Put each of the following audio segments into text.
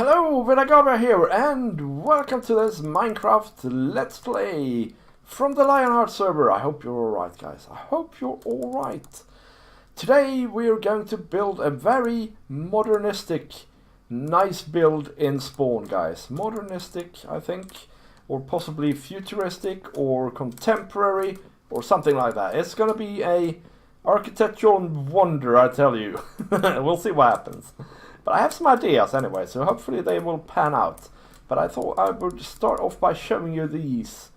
Hello, Vidargavia here, and welcome to this Minecraft Let's Play from the Lionheart server. I hope you're alright, guys. I hope you're alright. Today we're going to build a very modernistic, nice build in Spawn, guys. Modernistic, I think, or possibly futuristic, or contemporary, or something like that. It's gonna be a architectural wonder, I tell you. We'll see what happens. But I have some ideas anyway, so hopefully they will pan out. But I thought I would start off by showing you these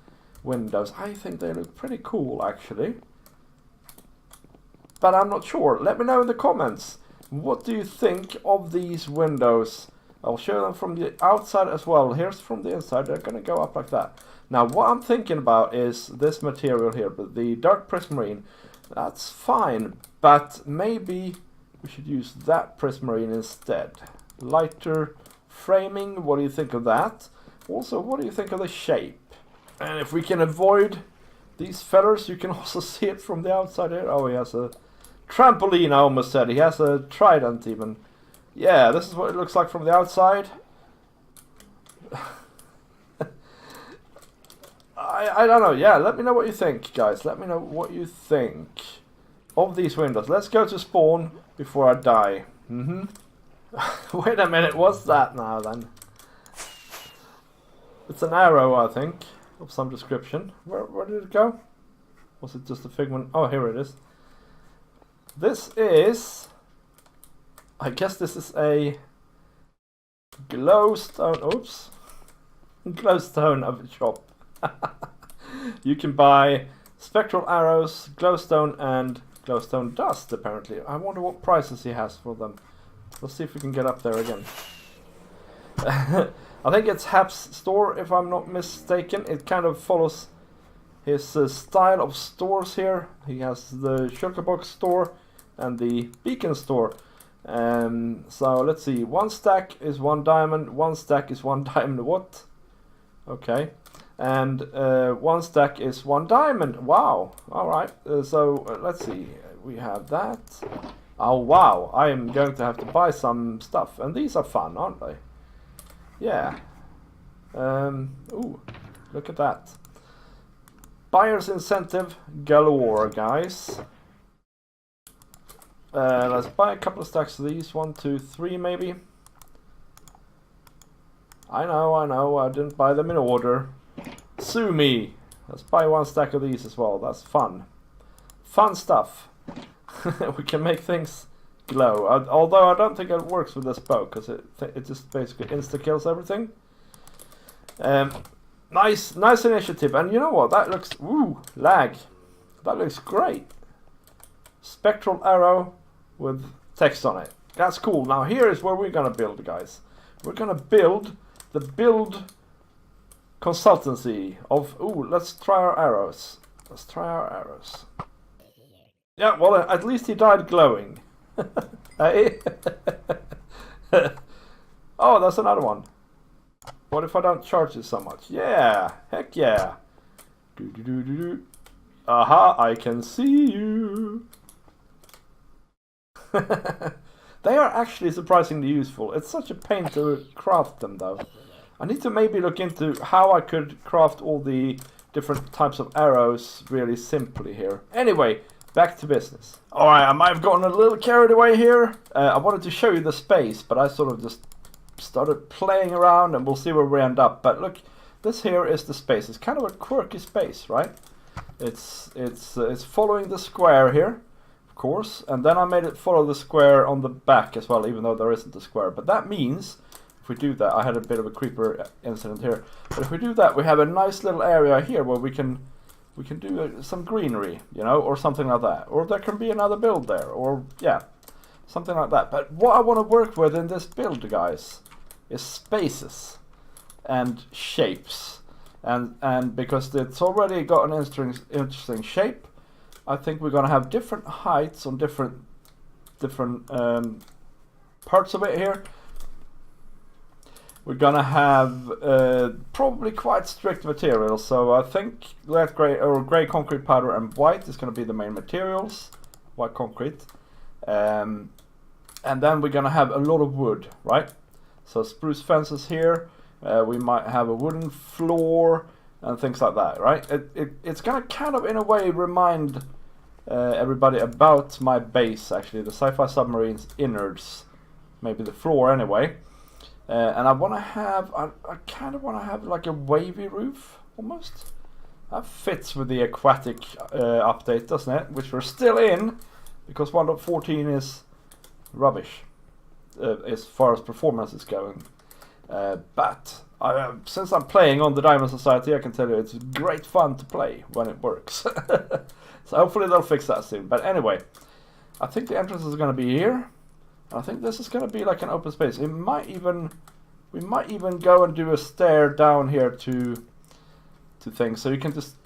windows. I think they look pretty cool, actually. But I'm not sure. Let me know in the comments. What do you think of these windows? I'll show them from the outside as well. Here's from the inside. They're going to go up like that. Now, what I'm thinking about is this material here. But the dark prismarine, that's fine. But maybe we should use that prismarine instead. Lighter framing, what do you think of that? Also, what do you think of the shape? And if we can avoid these fellers, you can also see it from the outside here. Oh, he has a trampoline, I almost said. He has a trident even. Yeah, this is what it looks like from the outside. I don't know. Yeah, let me know what you think, guys. Let me know what you think of these windows. Let's go to spawn before I die. Wait a minute, what's that now then? It's an arrow, I think, of some description. Where did it go? Was it just a figment? Oh, here it is. This is... I guess this is a glowstone... Oops. Glowstone of a shop. You can buy spectral arrows, glowstone, and glowstone dust, apparently. I wonder what prices he has for them. Let's see if we can get up there again. I think it's Hap's store, if I'm not mistaken. It kind of follows his style of stores here. He has the Shulkerbox store and the Beacon store. So let's see. 1 stack is 1 diamond. 1 stack is 1 diamond. What? Okay. And 1 stack is 1 diamond. Wow. Alright. So let's see. We have that. Oh wow. I am going to have to buy some stuff. And these are fun, aren't they? Yeah. Ooh. Look at that. Buyer's incentive galore, guys. Let's buy a couple of stacks of these. 1, 2, 3 maybe. I know. I didn't buy them in order. Sue me. Let's buy 1 stack of these as well. That's fun. Fun stuff. We can make things glow. Although I don't think it works with this bow, because it just basically insta-kills everything. Nice initiative. And you know what? That looks... Ooh, lag. That looks great. Spectral arrow with text on it. That's cool. Now here is where we're going to build, guys. We're going to build the Build Consultancy of... Ooh, let's try our arrows. Let's try our arrows. Yeah, well, at least he died glowing. Hey? Oh, that's another one. What if I don't charge it so much? Yeah, heck yeah. Aha, I can see you. They are actually surprisingly useful. It's such a pain to craft them, though. I need to maybe look into how I could craft all the different types of arrows really simply here. Anyway, back to business. Alright, I might have gotten a little carried away here. I wanted to show you the space, but I sort of just started playing around and we'll see where we end up. But look, this here is the space. It's kind of a quirky space, right? It's following the square here, of course. And then I made it follow the square on the back as well, even though there isn't a square. But that means... if we do that, I had a bit of a creeper incident here. But if we do that, we have a nice little area here where we can do some greenery, you know, or something like that. Or there can be another build there, or yeah, something like that. But what I want to work with in this build, guys, is spaces and shapes. And because it's already got an interesting shape, I think we're going to have different heights on different parts of it here. We're gonna have probably quite strict materials, so I think light grey or grey concrete powder and white is gonna be the main materials, white concrete, and then we're gonna have a lot of wood, right? So spruce fences here. We might have a wooden floor and things like that, right? It's gonna kind of in a way remind everybody about my base, actually, the Sci-Fi Submarine's innards, maybe the floor anyway. And I want to have, I kind of want to have like a wavy roof almost. That fits with the aquatic update, doesn't it? Which we're still in, because 1.14 is rubbish as far as performance is going. But since I'm playing on the Diamond Society, I can tell you it's great fun to play when it works. So hopefully they'll fix that soon. But anyway, I think the entrance is going to be here. I think this is going to be like an open space. We might even go and do a stair down here to things. So you can just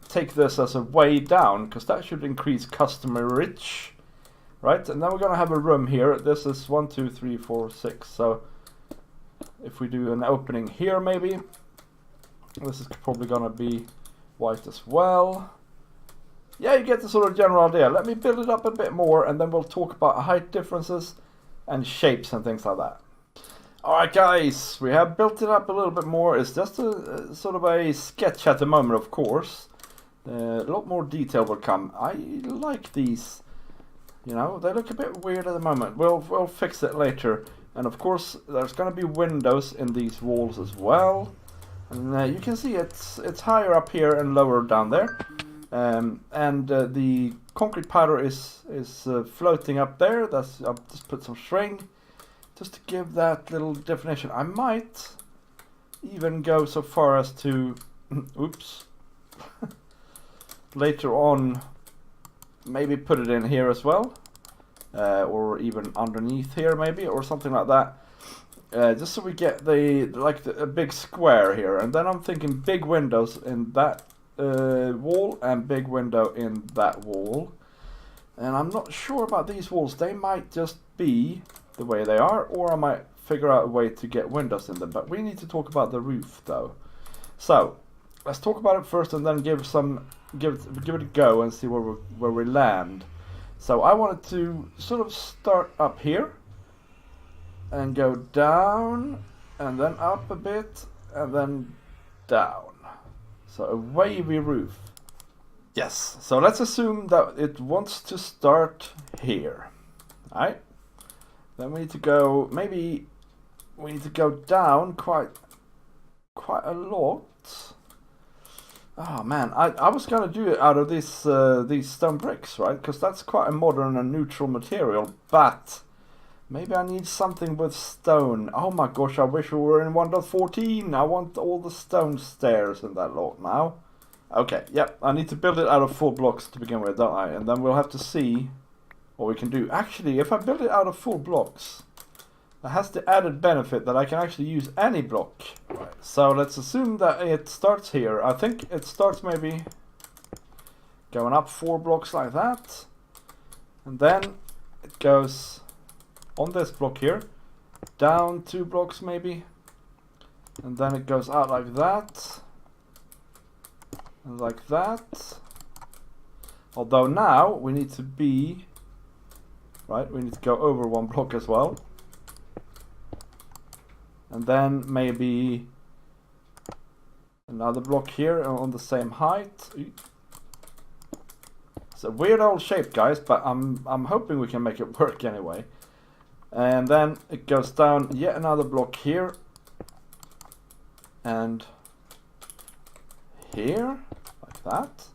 take this as a way down, because that should increase customer reach, right? And then we're going to have a room here. This is 1, 2, 3, 4, 6. So if we do an opening here, maybe this is probably going to be white as well. Yeah, you get the sort of general idea. Let me build it up a bit more, and then we'll talk about height differences and shapes and things like that. Alright guys, we have built it up a little bit more. It's just a sort of a sketch at the moment, of course. A lot more detail will come. I like these. You know, they look a bit weird at the moment. We'll fix it later. And of course, there's going to be windows in these walls as well. And you can see it's higher up here and lower down there. The concrete powder is floating up there. I'll just put some string just to give that little definition. I might even go so far as to oops later on maybe put it in here as well, or even underneath here maybe, or something like that, just so we get a big square here. And then I'm thinking big windows in that wall and big window in that wall. And I'm not sure about these walls. They might just be the way they are, or I might figure out a way to get windows in them. But we need to talk about the roof though. So let's talk about it first, and then give it a go and see where we land. So I wanted to sort of start up here and go down and then up a bit and then down. So a wavy roof. Yes, so let's assume that it wants to start here. Alright. Then we need to go, maybe we need to go down quite a lot. Oh man, I was gonna do it out of these stone bricks, right? Because that's quite a modern and neutral material, but maybe I need something with stone. Oh my gosh, I wish we were in 1.14. I want all the stone stairs in that lot now. Okay, yep, I need to build it out of full blocks to begin with, don't I? And then we'll have to see what we can do. Actually, if I build it out of full blocks, it has the added benefit that I can actually use any block. Right. So let's assume that it starts here. I think it starts maybe going up 4 blocks like that. And then it goes on this block here, down 2 blocks maybe. And then it goes out like that. And like that. Although now we need to be, right, we need to go over 1 block as well. And then maybe another block here on the same height. It's a weird old shape, guys, but I'm hoping we can make it work anyway. And then it goes down yet another block here. And here, like that.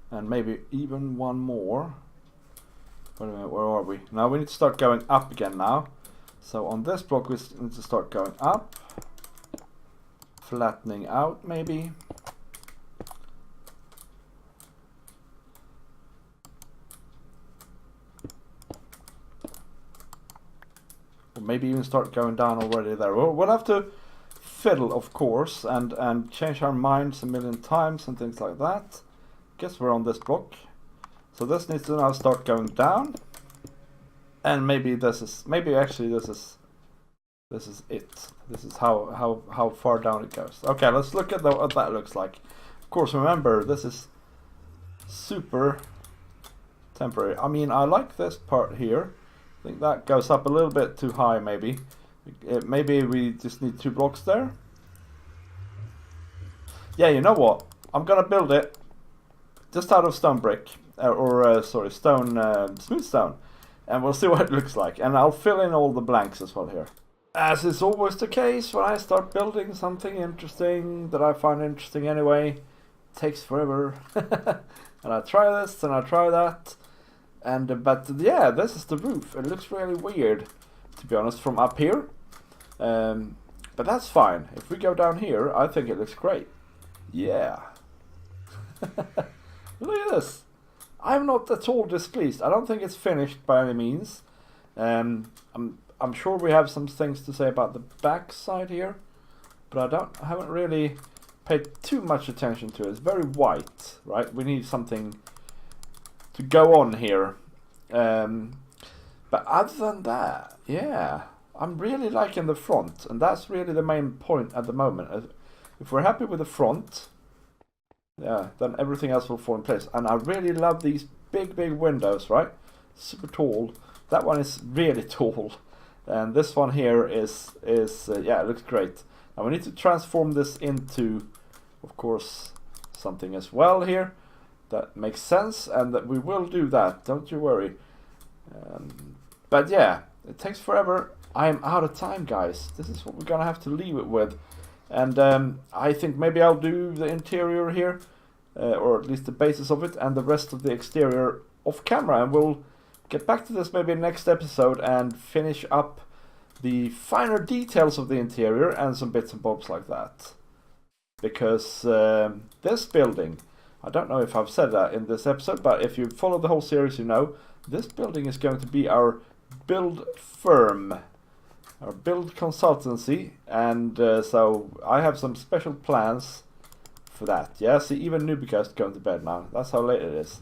And maybe even 1 more. Wait a minute, where are we? Now we need to start going up again now. So on this block we need to start going up, flattening out maybe. Or maybe even start going down already there. We'll have to fiddle, of course, and change our minds a million times and things like that. Guess we're on this block. So this needs to now start going down. And maybe this is it. This is how far down it goes. Okay, let's look at what that looks like. Of course, remember, this is super temporary. I mean, I like this part here. I think that goes up a little bit too high maybe. Maybe we just need 2 blocks there. Yeah, you know what? I'm gonna build it just out of stone brick, sorry, stone, smooth stone, and we'll see what it looks like. And I'll fill in all the blanks as well here. As is always the case when I start building something interesting that I find interesting anyway, it takes forever. And I try this and I try that, and but yeah, this is the roof. It looks really weird, to be honest, from up here. But that's fine. If we go down here, I think it looks great. Yeah. Look at this. I'm not at all displeased. I don't think it's finished by any means. I'm sure we have some things to say about the back side here, but I haven't really paid too much attention to it. It's very white, right? We need something to go on here. But other than that, yeah, I'm really liking the front, and that's really the main point at the moment. If we're happy with the front, yeah, then everything else will fall in place. And I really love these big windows, right? Super tall. That one is really tall, and this one here is yeah, it looks great. Now we need to transform this into, of course, something as well here that makes sense, and that we will do that. Don't you worry. But yeah, it takes forever. I am out of time, guys. This is what we're gonna have to leave it with. And I think maybe I'll do the interior here, or at least the basis of it, and the rest of the exterior off camera, and we'll get back to this maybe next episode and finish up the finer details of the interior and some bits and bobs like that. Because this building, I don't know if I've said that in this episode, but if you follow the whole series, you know, this building is going to be our build firm, our build consultancy, and so I have some special plans for that. Yeah, see, even Nubika is going to bed now. That's how late it is.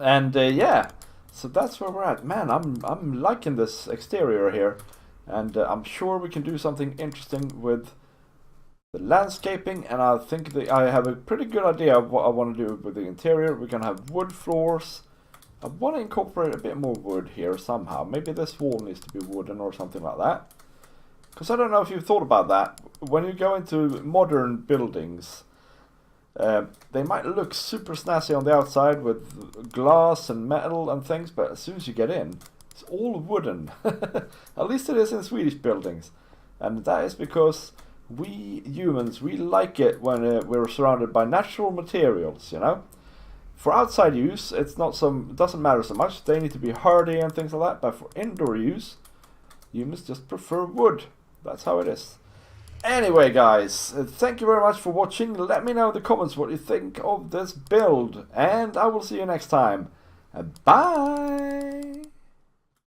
Yeah, so that's where we're at. Man, I'm liking this exterior here, and I'm sure we can do something interesting with the landscaping. And I think that I have a pretty good idea of what I want to do with the interior. We're gonna have wood floors. I want to incorporate a bit more wood here somehow. Maybe this wall needs to be wooden or something like that. Because I don't know if you've thought about that. When you go into modern buildings, they might look super snazzy on the outside with glass and metal and things, but as soon as you get in, it's all wooden. At least it is in Swedish buildings. And that is because we humans, we like it when we're surrounded by natural materials, you know? For outside use, it doesn't matter so much. They need to be hardy and things like that. But for indoor use, humans just prefer wood. That's how it is. Anyway, guys, thank you very much for watching. Let me know in the comments what you think of this build, and I will see you next time. Bye!